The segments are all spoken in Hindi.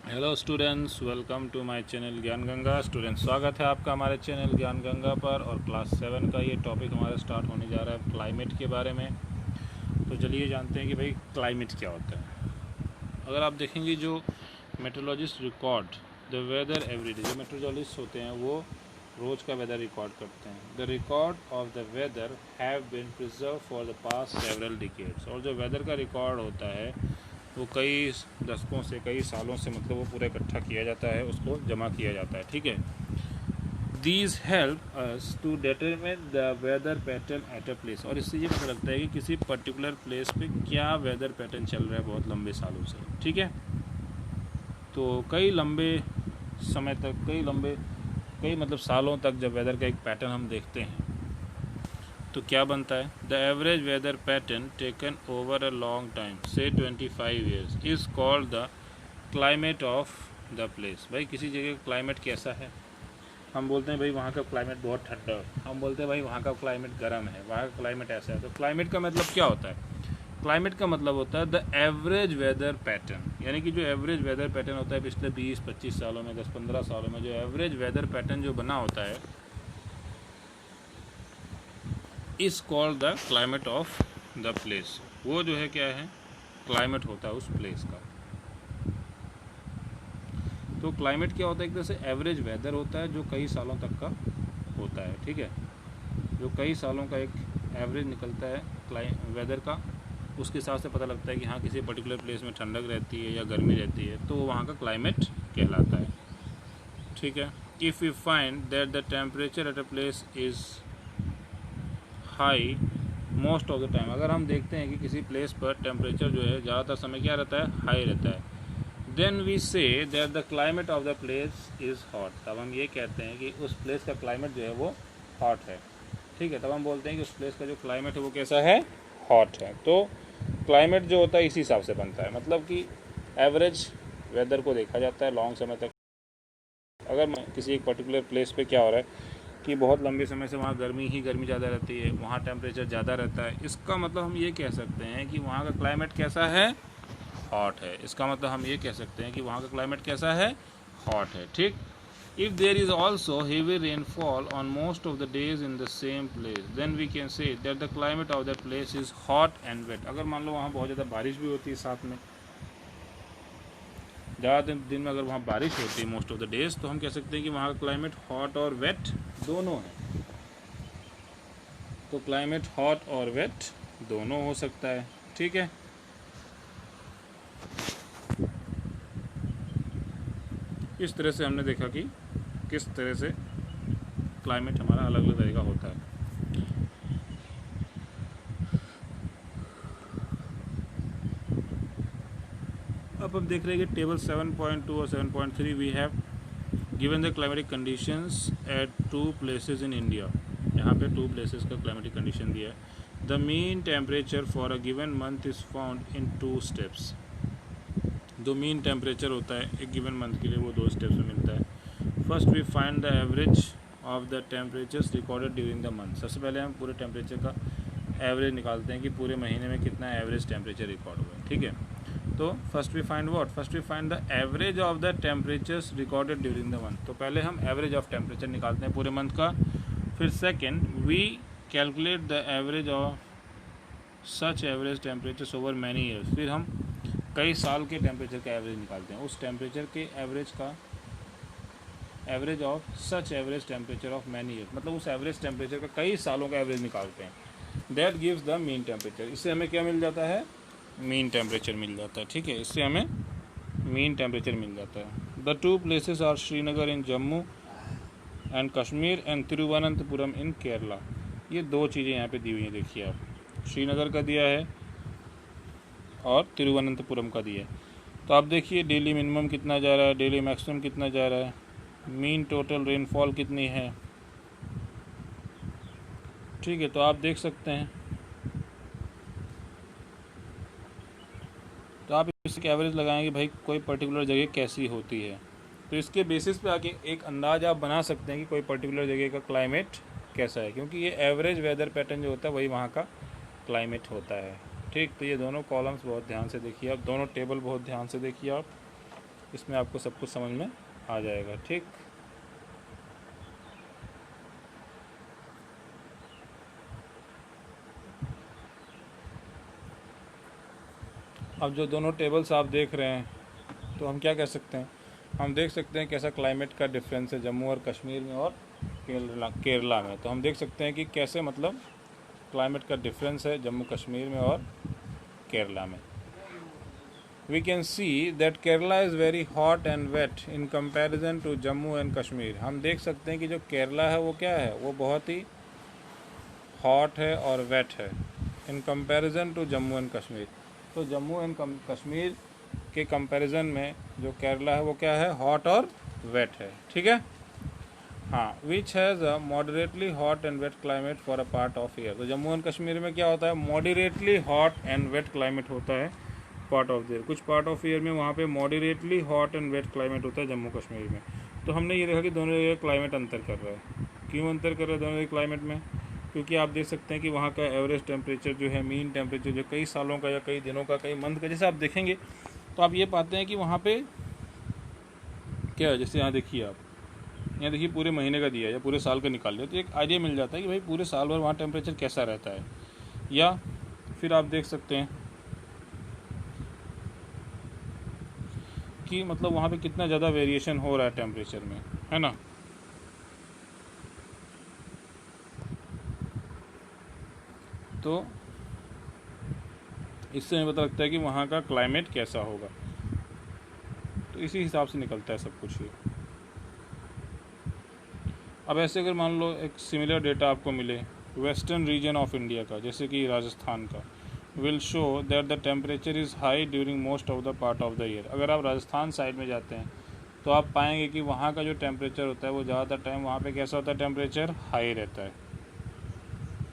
Hello students, welcome to my channel Gyan Ganga. Students, स्वागत है आपका हमारे चैनल ज्ञान गंगा पर। और क्लास 7 का ये टॉपिक हमारा स्टार्ट होने जा रहा है क्लाइमेट के बारे में। तो चलिए जानते हैं कि भाई क्लाइमेट क्या होता है। अगर आप देखेंगे जो meteorologist record the weather everyday, जो मेट्रोलॉजिस्ट होते हैं वो रोज़ का वेदर रिकॉर्ड करते हैं। The record of the weather have been preserve for the past several decades. और जो वेदर का रिकॉर्ड होता है वो कई दशकों से, कई सालों से, मतलब वो पूरा इकट्ठा किया जाता है, उसको जमा किया जाता है। ठीक है। These help us to determine the weather pattern at a place. और इससे ये पता लगता है कि किसी पर्टिकुलर प्लेस पे क्या वेदर पैटर्न चल रहा है बहुत लंबे सालों से। ठीक है। तो कई लंबे समय तक, कई मतलब सालों तक जब वेदर का एक पैटर्न हम देखते हैं तो क्या बनता है। The average weather pattern taken over a long time, say 25 years, is called the climate of the place. भाई किसी जगह का क्लाइमेट कैसा है, हम बोलते हैं भाई वहाँ का क्लाइमेट बहुत ठंडा है, हम बोलते हैं भाई वहाँ का क्लाइमेट गर्म है, वहाँ का क्लाइमेट ऐसा है। तो क्लाइमेट का मतलब क्या होता है? क्लाइमेट का मतलब होता है द एवरेज वेदर पैटर्न, यानी कि जो एवरेज वेदर पैटर्न होता है पिछले 20-25 सालों में, 10-15 सालों में, जो एवरेज वेदर पैटर्न जो बना होता है is called the climate of the place. वो जो है क्या है, क्लाइमेट होता है उस प्लेस का। तो क्लाइमेट क्या होता है? एक तरह से एवरेज वेदर होता है जो कई सालों तक का होता है। ठीक है। जो कई सालों का एक एवरेज निकलता है वेदर का, उसके हिसाब से पता लगता है कि हाँ किसी पर्टिकुलर प्लेस में ठंडक रहती है या गर्मी रहती है, तो वो वहाँ का क्लाइमेट कहलाता है। ठीक है। If you find that the temperature at a place is high most of the time, अगर हम देखते हैं कि किसी प्लेस पर टेम्परेचर जो है ज़्यादातर समय क्या रहता है, हाई रहता है, then we say that the climate of the place is hot. तब हम ये कहते हैं कि उस प्लेस का क्लाइमेट जो है वो हॉट है। ठीक है। तब हम बोलते हैं कि उस प्लेस का जो क्लाइमेट है वो कैसा है, हॉट है। तो क्लाइमेट जो होता है इसी हिसाब से बनता है, मतलब कि एवरेज वेदर को देखा जाता है लॉन्ग समय तक। अगर किसी एक पर्टिकुलर प्लेस पे क्या हो रहा है कि बहुत लंबे समय से वहाँ गर्मी ही गर्मी ज़्यादा रहती है, वहाँ टेम्परेचर ज़्यादा रहता है, इसका मतलब हम ये कह सकते हैं कि वहाँ का क्लाइमेट कैसा है, हॉट है। इसका मतलब हम ये कह सकते हैं कि वहाँ का क्लाइमेट कैसा है, हॉट है। ठीक। If there is also heavy rainfall on most of the days in the same place, then we can say that the climate of the place is hot and wet. अगर मान लो वहाँ बहुत ज़्यादा बारिश भी होती है, साथ में ज़्यादा दिन में अगर वहाँ बारिश होती है मोस्ट ऑफ द डेज, तो हम कह सकते हैं कि वहाँ का क्लाइमेट हॉट और वेट दोनों है। तो क्लाइमेट हॉट और वेट दोनों हो सकता है। ठीक है। इस तरह से हमने देखा कि किस तरह से क्लाइमेट हमारा अलग अलग तरह का होता है। अब हम देख रहे हैं कि टेबल 7.2 और 7.3 we have given the climatic conditions at 2 places in India. यहाँ पे 2 प्लेसेस का क्लाइमेटिक कंडीशन दिया है। The mean temperature for a given month is found in 2 steps. जो मीन टेम्परेचर होता है एक गिवन मंथ के लिए, वो 2 स्टेप्स में मिलता है। First we find the average of the temperatures recorded during the month. सबसे पहले हम पूरे टेम्परेचर का एवरेज निकालते हैं कि पूरे महीने में कितना एवरेज टेम्परेचर रिकॉर्ड हुआ है। ठीक है। तो first we find what, first we find the average of the temperatures recorded during the month. तो पहले हम एवरेज ऑफ टेम्परेचर निकालते हैं पूरे मंथ का। फिर second we calculate the average of such average temperatures over many years. फिर हम कई साल के टेम्परेचर का एवरेज निकालते हैं, उस टेम्परेचर के एवरेज का, average of such average temperature of many year, मतलब उस एवरेज टेम्परेचर का कई सालों का एवरेज निकालते हैं। That gives the mean temperature. इससे हमें क्या मिल जाता है, मीन टेम्परेचर मिल जाता है। ठीक है। इससे हमें मीन टेम्परेचर मिल जाता है। The 2 places are Srinagar in Jammu and Kashmir and Thiruvananthapuram in Kerala. ये 2 चीज़ें यहाँ पे दी हुई हैं, देखिए आप, श्रीनगर का दिया है और तिरुवनंतपुरम का दिया है। तो आप देखिए डेली मिनिमम कितना जा रहा है, डेली मैक्सिमम कितना जा रहा है, मीन टोटल रेनफॉल कितनी है। ठीक है। तो आप देख सकते हैं, तो आप इसके एवरेज लगाएंगे भाई कोई पर्टिकुलर जगह कैसी होती है, तो इसके बेसिस पे आके एक अंदाज आप बना सकते हैं कि कोई पर्टिकुलर जगह का क्लाइमेट कैसा है, क्योंकि ये एवरेज वेदर पैटर्न जो होता है वही वहाँ का क्लाइमेट होता है। ठीक। तो ये दोनों कॉलम्स बहुत ध्यान से देखिए आप, दोनों टेबल बहुत ध्यान से देखिए आप। इसमें आपको सब कुछ समझ में आ जाएगा। ठीक, अब जो दोनों टेबल्स आप देख रहे हैं, तो हम क्या कह सकते हैं, हम देख सकते हैं कैसा क्लाइमेट का डिफरेंस है जम्मू और कश्मीर में और केरला में। तो हम देख सकते हैं कि कैसे मतलब क्लाइमेट का डिफरेंस है जम्मू कश्मीर में और केरला में। We can see that Kerala is very hot and wet in comparison to Jammu and Kashmir। हम देख सकते हैं कि जो केरला है वो क्या है, वो बहुत ही हॉट है और वेट है in comparison to Jammu and Kashmir. तो जम्मू एंड कश्मीर के कंपैरिजन में जो केरला है वो क्या है, हॉट और वेट है। ठीक है, हाँ, which has a moderately hot and wet climate for a part of year. तो जम्मू एंड कश्मीर में क्या होता है, moderately hot and wet climate होता है पार्ट ऑफ द ईयर। कुछ पार्ट ऑफ ईयर में वहाँ पे moderately hot and wet climate होता है जम्मू कश्मीर में। तो हमने ये देखा कि दोनों जगह क्लाइमेट अंतर कर रहा है। क्यों अंतर कर रहा है दोनों जगह क्लाइमेट में, क्योंकि आप देख सकते हैं कि वहाँ का एवरेज टेम्परेचर जो है, मीन टेम्परेचर जो कई सालों का या कई दिनों का, कई मंथ का, जैसे आप देखेंगे तो आप ये पाते हैं कि वहाँ पे क्या है, जैसे यहाँ देखिए आप, यहाँ देखिए पूरे महीने का दिया है या पूरे साल का निकाल लिया, तो एक आइडिया मिल जाता है कि भाई पूरे साल भर वहाँ टेम्परेचर कैसा रहता है। या फिर आप देख सकते हैं कि मतलब वहाँ पे कितना ज़्यादा वेरिएशन हो रहा है टेम्परेचर में, है ना। तो इससे हमें पता लगता है कि वहाँ का क्लाइमेट कैसा होगा। तो इसी हिसाब से निकलता है सब कुछ ही। अब ऐसे अगर मान लो एक सिमिलर डेटा आपको मिले वेस्टर्न रीजन ऑफ इंडिया का, जैसे कि राजस्थान का, will show that the temperature is high during most of the part of the year. अगर आप राजस्थान साइड में जाते हैं तो आप पाएंगे कि वहाँ का जो टेम्परेचर होता है वो ज़्यादातर टाइम वहाँ पे कैसा होता है, टेम्परेचर हाई रहता है।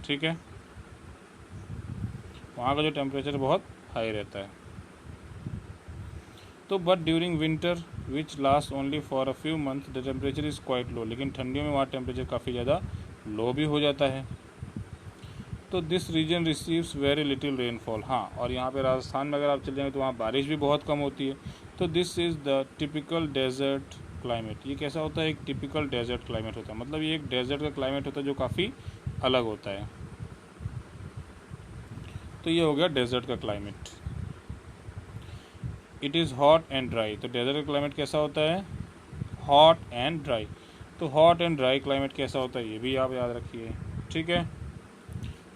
ठीक है, वहाँ का जो टेम्परेचर बहुत हाई रहता है। तो but during winter which last only for a few month the temperature is quite low. लेकिन ठंडियों में वहाँ टेम्परेचर काफ़ी ज़्यादा लो भी हो जाता है। तो this region receives very little rainfall. हाँ, और यहाँ पे राजस्थान में अगर आप चले जाएंगे तो वहाँ बारिश भी बहुत कम होती है। तो this is the typical desert climate. ये कैसा होता है, एक टिपिकल डेजर्ट क्लाइमेट होता है, मतलब ये एक डेजर्ट का क्लाइमेट होता है जो काफ़ी अलग होता है। तो ये हो गया डेजर्ट का climate. It is hot and dry. तो डेजर्ट का क्लाइमेट कैसा होता है, हॉट एंड ड्राई। तो हॉट एंड ड्राई क्लाइमेट कैसा होता है ये भी आप याद रखिए। ठीक है,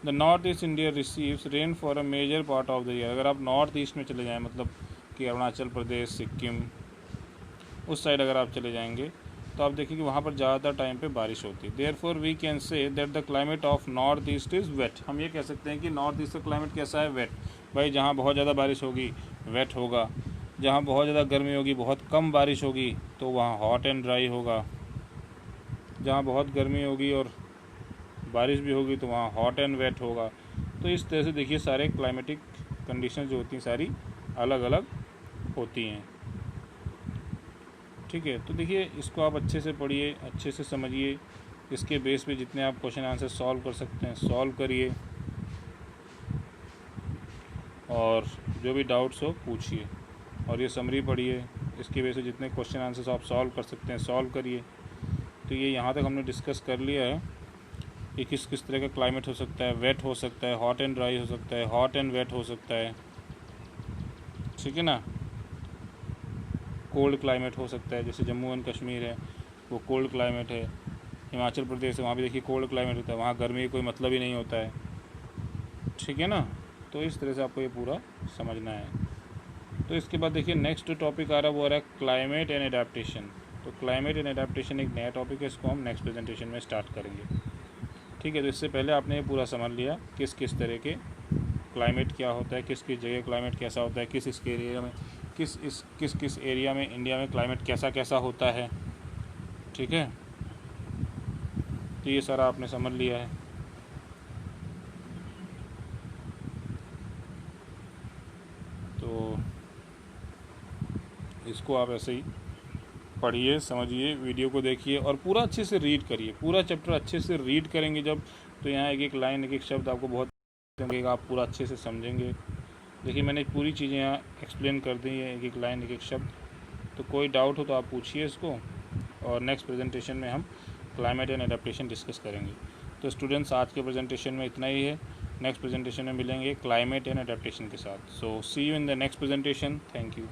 the north east India receives rain for a major part of the year. अगर आप नॉर्थ ईस्ट में चले जाएँ, मतलब कि अरुणाचल प्रदेश, सिक्किम, उस साइड अगर आप चले जाएंगे तो आप देखिए कि वहाँ पर ज़्यादातर टाइम पे बारिश होती है। Therefore we can say that the climate of north east is wet. हम ये कह सकते हैं कि नॉर्थ ईस्ट का क्लाइमेट कैसा है, वेट। भाई जहाँ बहुत ज़्यादा बारिश होगी वेट होगा, जहाँ बहुत ज़्यादा गर्मी होगी, बहुत कम बारिश होगी, तो वहाँ हॉट एंड ड्राई होगा। जहाँ बहुत गर्मी होगी और बारिश भी होगी तो वहाँ हॉट एंड वेट होगा। तो इस तरह से देखिए सारे क्लाइमेटिक कंडीशन जो होती हैं सारी अलग अलग होती हैं। ठीक है, तो देखिए इसको आप अच्छे से पढ़िए, अच्छे से समझिए, इसके बेस पे जितने आप क्वेश्चन आंसर सॉल्व कर सकते हैं सॉल्व करिए, और जो भी डाउट्स हो पूछिए, और ये समरी पढ़िए, इसके बेस पे जितने क्वेश्चन आंसर्स आप सॉल्व कर सकते हैं सॉल्व करिए। तो ये यहाँ तक हमने डिस्कस कर लिया है कि किस किस तरह का क्लाइमेट हो सकता है, वेट हो सकता है, हॉट एंड ड्राई हो सकता है, हॉट एंड वेट हो सकता है। ठीक है ना, कोल्ड क्लाइमेट हो सकता है, जैसे जम्मू एंड कश्मीर है वो कोल्ड क्लाइमेट है। हिमाचल प्रदेश है, वहाँ भी देखिए कोल्ड क्लाइमेट होता है, वहाँ गर्मी का कोई मतलब ही नहीं होता है। ठीक है ना, तो इस तरह से आपको ये पूरा समझना है। तो इसके बाद देखिए नेक्स्ट टॉपिक आ रहा है, वो आ रहा है क्लाइमेट एंड एडेप्टेशन। तो क्लाइमेट एंड एडेप्टेशन एक नया टॉपिक है, इसको हम नेक्स्ट प्रेजेंटेशन में स्टार्ट करेंगे। ठीक है, तो इससे पहले आपने ये पूरा समझ लिया किस किस तरह के क्लाइमेट क्या होता है, किस किस जगह क्लाइमेट कैसा होता है, किस इसके एरिया में किस एरिया में इंडिया में क्लाइमेट कैसा कैसा होता है। ठीक है, तो ये सारा आपने समझ लिया है। तो इसको आप ऐसे ही पढ़िए, समझिए, वीडियो को देखिए और पूरा अच्छे से रीड करिए। पूरा चैप्टर अच्छे से रीड करेंगे जब, तो यहाँ एक एक लाइन एक एक शब्द आपको बहुत लगेगा, आप पूरा अच्छे से समझेंगे। देखिए मैंने पूरी चीज़ें यहाँ एक्सप्लेन कर दी है, एक एक लाइन एक एक शब्द। तो कोई डाउट हो तो आप पूछिए इसको, और नेक्स्ट प्रेजेंटेशन में हम क्लाइमेट एंड एडेप्टेशन डिस्कस करेंगे। तो स्टूडेंट्स आज के प्रेजेंटेशन में इतना ही है, नेक्स्ट प्रेजेंटेशन में मिलेंगे क्लाइमेट एंड एडेप्टेशन के साथ। So see you in the next presentation. Thank you.